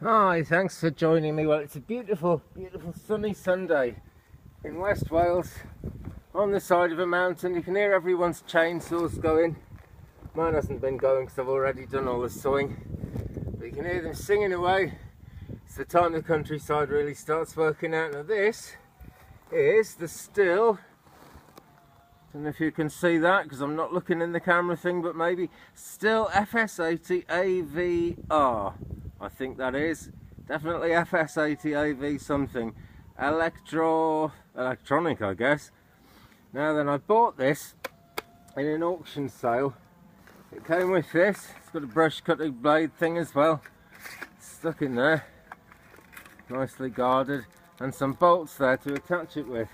Hi, thanks for joining me. Well, it's a beautiful, beautiful sunny Sunday in West Wales on the side of a mountain. You can hear everyone's chainsaws going. Mine hasn't been going because I've already done all the sawing, but you can hear them singing away. It's the time the countryside really starts working out. Now this is the Stihl. Don't know if you can see that because I'm not looking in the camera thing, but maybe Stihl FS80 AVR. I think that is definitely FS80 AV something. Electronic, I guess. Now then, I bought this in an auction sale. It came with this. It's got a brush cutting blade thing as well, stuck in there, nicely guarded, and some bolts there to attach it with.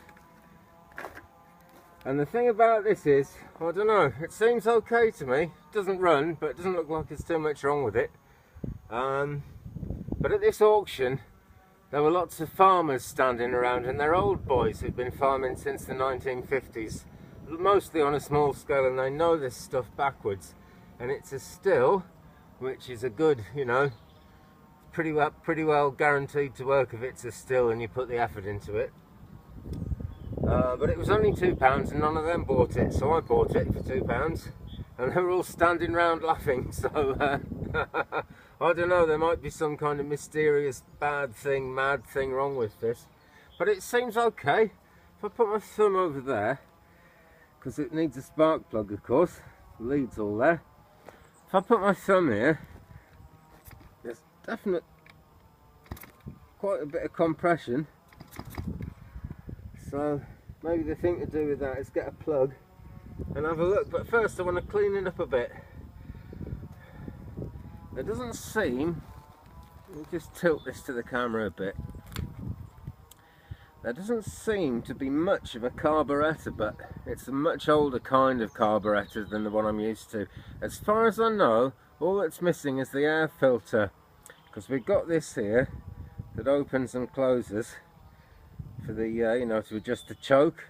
And the thing about this is, I don't know, it seems okay to me. It doesn't run, but it doesn't look like there's too much wrong with it. But at this auction there were lots of farmers standing around, and they're old boys who've been farming since the 1950s, mostly on a small scale, and they know this stuff backwards. And it's a Stihl, which is a good, you know, pretty well guaranteed to work if it's a Stihl and you put the effort into it. But it was only £2 and none of them bought it, so I bought it for £2. And they were all standing round laughing, so I don't know, there might be some kind of mysterious bad thing, mad thing wrong with this. But it seems okay. If I put my thumb over there, because it needs a spark plug of course, the lead's all there. If I put my thumb here, there's definitely quite a bit of compression. So maybe the thing to do with that is get a plug and have a look, but first I want to clean it up a bit. There doesn't seem, let me just tilt this to the camera a bit, there doesn't seem to be much of a carburettor, but it's a much older kind of carburettor than the one I'm used to. As far as I know, all that's missing is the air filter, because we've got this here that opens and closes for the, you know, to adjust the choke.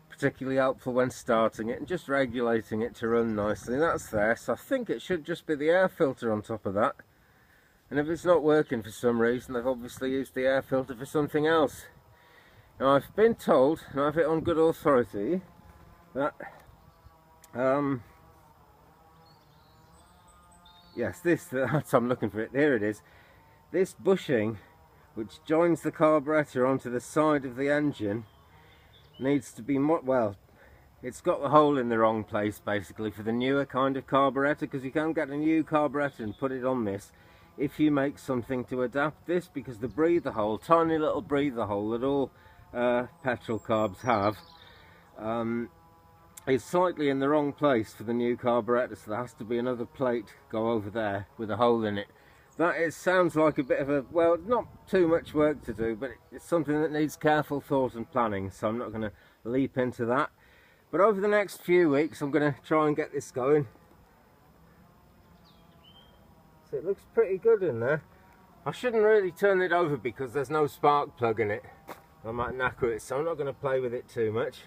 Particularly helpful when starting it and just regulating it to run nicely. That's there, so I think it should just be the air filter on top of that. And if it's not working for some reason, they've obviously used the air filter for something else. Now I've been told, and I have it on good authority, that yes, that's I'm looking for it. There it is. This bushing, which joins the carburettor onto the side of the engine, needs to be more, well, it's got the hole in the wrong place basically for the newer kind of carburettor, because you can't get a new carburettor and put it on this if you make something to adapt this, because the breather hole, tiny little breather hole that all petrol carbs have, is slightly in the wrong place for the new carburettor, so there has to be another plate go over there with a hole in it. That sounds like a bit of a, well, not too much work to do, but it's something that needs careful thought and planning, so I'm not going to leap into that. But over the next few weeks I'm going to try and get this going. So it looks pretty good in there. I shouldn't really turn it over because there's no spark plug in it. I might knacker it, so I'm not going to play with it too much.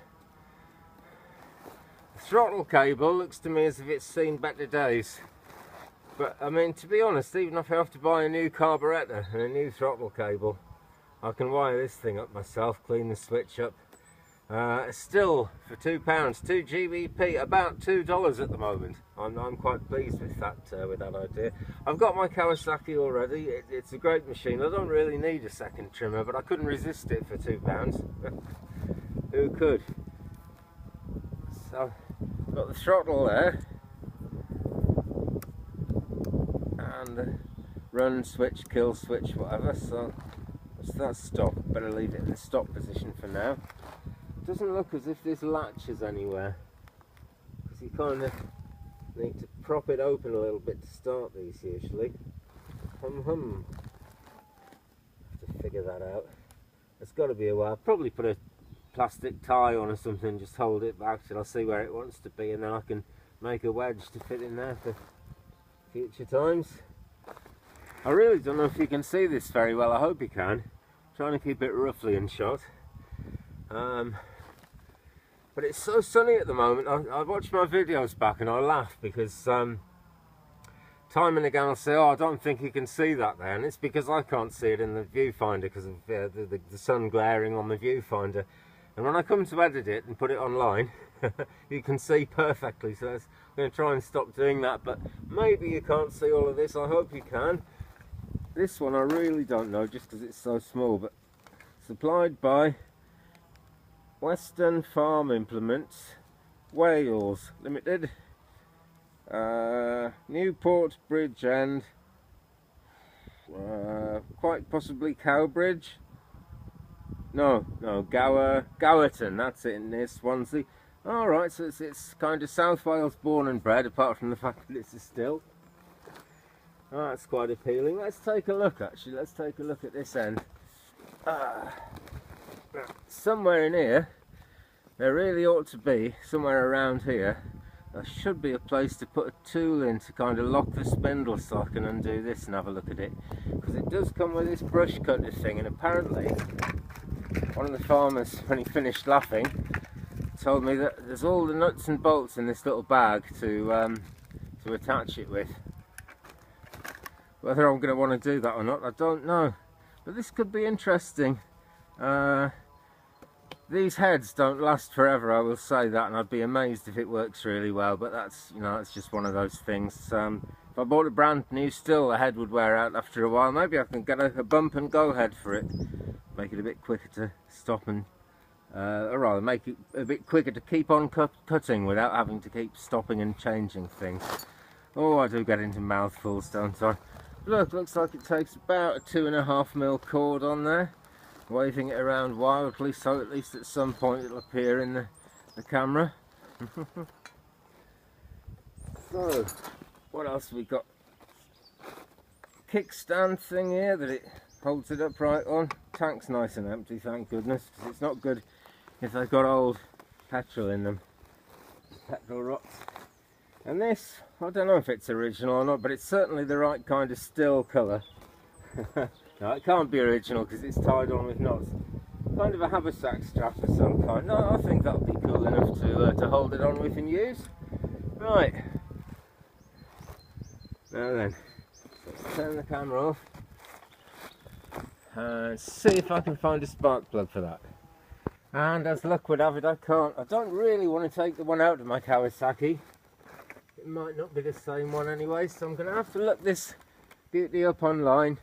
The throttle cable looks to me as if it's seen better days. But I mean, to be honest, even if I have to buy a new carburettor and a new throttle cable, I can wire this thing up myself, clean the switch up. Still for £2, 2 GBP, about $2 at the moment. I'm quite pleased with that idea. I've got my Kawasaki already. It's a great machine. I don't really need a second trimmer, but I couldn't resist it for £2. Who could? So I've got the throttle there. And the run switch, kill switch, whatever. So that's stop. Better leave it in the stop position for now. It doesn't look as if this latches anywhere, because you kind of need to prop it open a little bit to start these usually. Have to figure that out. It's got to be a while. Probably put a plastic tie on or something, just hold it back till I see where it wants to be, and then I can make a wedge to fit in there for future times. I really don't know if you can see this very well. I hope you can. I'm trying to keep it roughly in shot. But it's so sunny at the moment. I watch my videos back and I laugh because time and again I'll say, oh, I don't think you can see that there, and it's because I can't see it in the viewfinder because of the sun glaring on the viewfinder. And when I come to edit it and put it online, you can see perfectly. So I'm going to try and stop doing that, but maybe you can't see all of this. I hope you can. This one I really don't know, just because it's so small, but supplied by Western Farm Implements, Wales Limited, Newport Bridge End, quite possibly Cowbridge. No, Gowerton, that's it, near Swansea. Alright, so it's kind of South Wales born and bred, apart from the fact that it's a Stihl. Oh, that's quite appealing. Let's take a look, actually. Let's take a look at this end. Somewhere in here, there really ought to be, somewhere around here, there should be a place to put a tool in to kind of lock the spindle so I can undo this and have a look at it. Because it does come with this brush cutter thing, and apparently one of the farmers, when he finished laughing, told me that there's all the nuts and bolts in this little bag to attach it with. Whether I'm going to want to do that or not, I don't know. But this could be interesting. These heads don't last forever, I will say that, and I'd be amazed if it works really well. But that's, you know, it's just one of those things. If I bought a brand new Stihl, the head would wear out after a while. Maybe I can get a bump and go head for it. Make it a bit quicker to stop and, or rather, make it a bit quicker to keep on cutting without having to keep stopping and changing things. Oh, I do get into mouthfuls, don't I? Look, looks like it takes about a 2.5mm cord on there, waving it around wildly, so at least at some point it'll appear in the camera. So, what else have we got? Kickstand thing here that it holds it upright on. Tank's nice and empty, thank goodness, because it's not good if they've got old petrol in them. Petrol rots. And this, I don't know if it's original or not, but it's certainly the right kind of Stihl colour. No, it can't be original because it's tied on with knots. Kind of a haversack strap of some kind. No, I think that'll be cool enough to hold it on with and use. Right. Now then, let's turn the camera off and see if I can find a spark plug for that. And as luck would have it, I can't. I don't really want to take the one out of my Kawasaki. It might not be the same one anyway, so I'm going to have to look this beauty up online,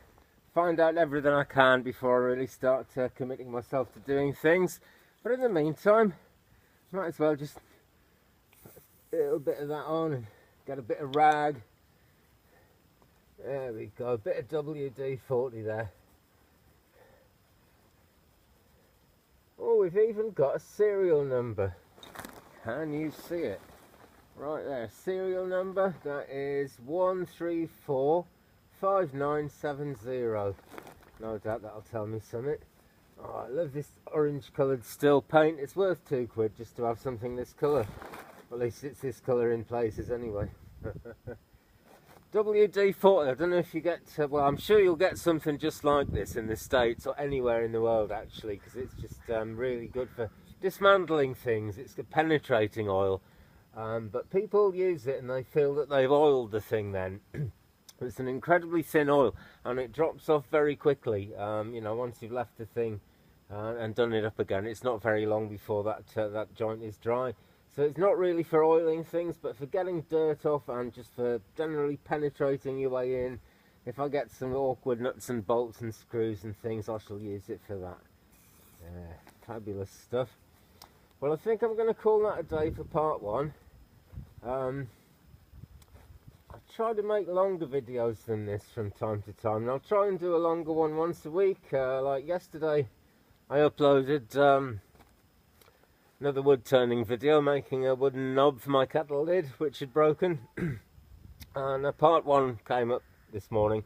find out everything I can before I really start committing myself to doing things. But in the meantime, might as well just put a little bit of that on and get a bit of rag. There we go, a bit of WD-40 there. Oh, we've even got a serial number. Can you see it? Right there, serial number, that is 1345970. No doubt that'll tell me something. Oh, I love this orange coloured Stihl paint. It's worth £2 just to have something this colour. At least it's this colour in places anyway. WD-40, I don't know if you get, well, I'm sure you'll get something just like this in the States or anywhere in the world actually, because it's just really good for dismantling things. It's a penetrating oil. But people use it and they feel that they've oiled the thing then. It's an incredibly thin oil and it drops off very quickly. You know, once you've left the thing and done it up again, it's not very long before that joint is dry. So it's not really for oiling things, but for getting dirt off and just for generally penetrating your way in. If I get some awkward nuts and bolts and screws and things, I shall use it for that. Yeah, fabulous stuff. Well, I think I'm going to call that a day for part 1. I try to make longer videos than this from time to time, and I'll try and do a longer one once a week. Like yesterday, I uploaded another wood turning video, making a wooden knob for my kettle lid, which had broken. And part 1 came up this morning,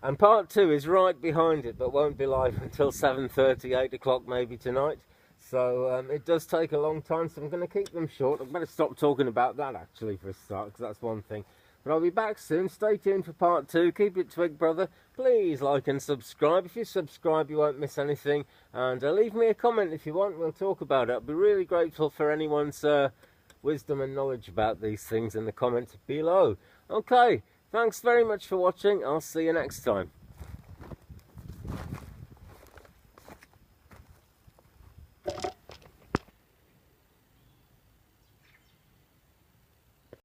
and part 2 is right behind it, but won't be live until 7:30, 8 o'clock maybe tonight. So it does take a long time, so I'm going to keep them short. I better stop talking about that actually for a start, because that's one thing. But I'll be back soon. Stay tuned for part 2. Keep it Twig, brother. Please like and subscribe. If you subscribe, you won't miss anything. And leave me a comment if you want. We'll talk about it. I'll be really grateful for anyone's wisdom and knowledge about these things in the comments below. Okay. Thanks very much for watching. I'll see you next time.